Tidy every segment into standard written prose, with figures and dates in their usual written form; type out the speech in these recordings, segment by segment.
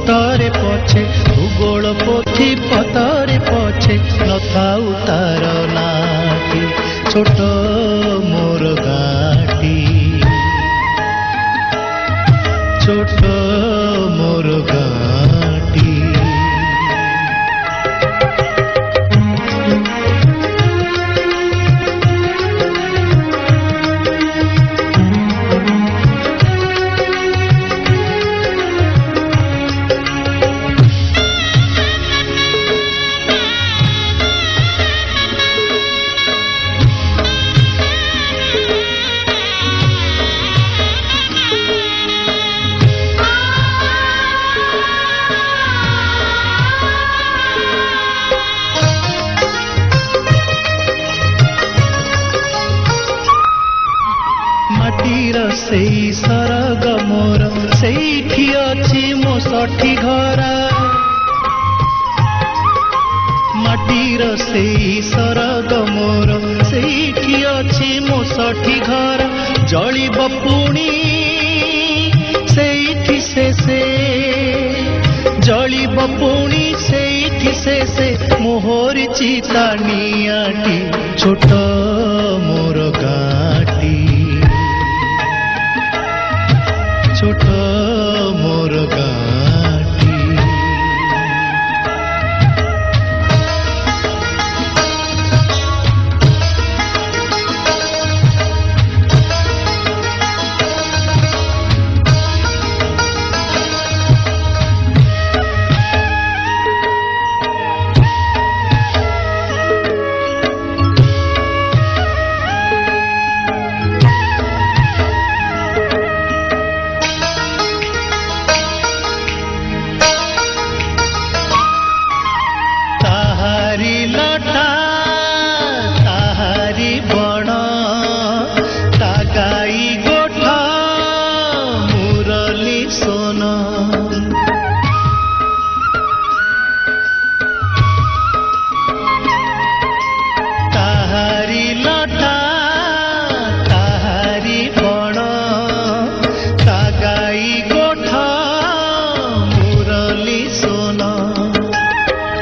ପତରେ ପଛେ ଭୂଗୋଳ ପୋଥି ପତରେ ପଛେ ନଥାଉ ତାର ନାଟି ଛୋଟ ମୋର ଗାଁଟି ଛୋଟ ମୋର ଗାଁଟି। ସେଇ ସରଗ ମୋର ସେଇଠି ଅଛି ମୋ ଷଠି ଘର ମାଟିର ସେଇ ସରଗ ମୋର ସେଇଠି ଅଛି ମୋ ଷଠି ଘର ଜଳିବ ପୁଣି ସେଇଠି ଶେଷେ ଜଳିବ ପୁଣି ସେଇଠି ଶେଷେ ମୋହରି ଚିତା ନିଆଟି ଛୋଟ ମୋର ଗାଁଟି ଛୋଟ ମୋର ଗାଁଟି।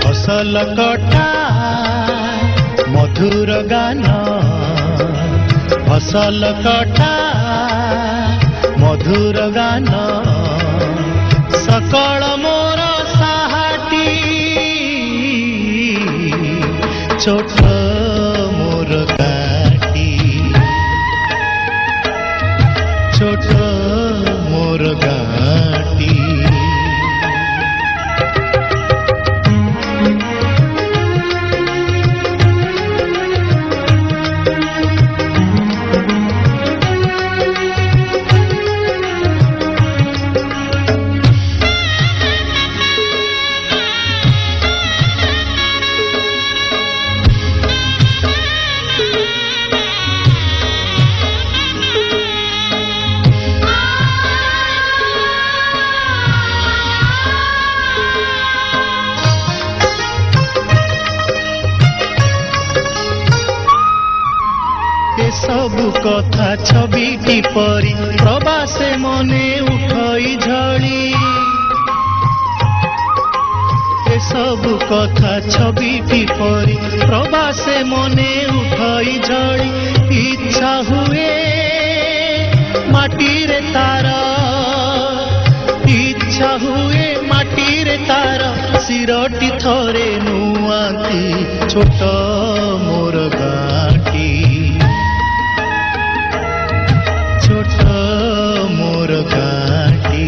ଫସଲ କଟା ମଧୁର ଗାନ ଫସଲ କଟା ମଧୁର ଗାନ ସକଳ ମୋର ସାହାଟି ଛୋଟ ମୋର ଗାଁଟି ଛୋଟ ମୋର ଗାଁଟି। ସବୁ କଥା ଛବିଟି ପରି ପ୍ରବାସେ ମନେ ଉଠଇ ଝଳି ଏସବୁ କଥା ଛବିଟି ପରି ପ୍ରବାସେ ମନେ ଉଠଇ ଝଳି ଇଚ୍ଛା ହୁଏ ମାଟିରେ ତାର ଇଚ୍ଛା ହୁଏ ମାଟିରେ ତାର ଶିରଟି ଥରେ ନୁଆନ୍ତି ଛୋଟ ମୋର ଗାଁଟି ଛୋଟ ମୋର ଗାଁଟି।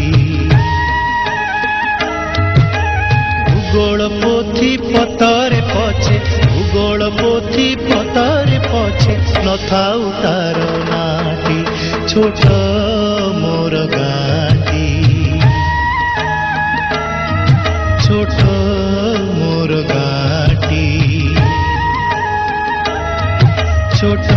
ଭୂଗୋଳ ପୋଥି ପତରେ ପଛେ ଭୂଗୋଳ ପୋଥି ପତରେ ପଛେ ନଥାଉ ତାର ନାଟି ଛୋଟ ମୋର ଗାଁଟି ଛୋଟ ମୋର ଗାଁଟି ଛୋଟ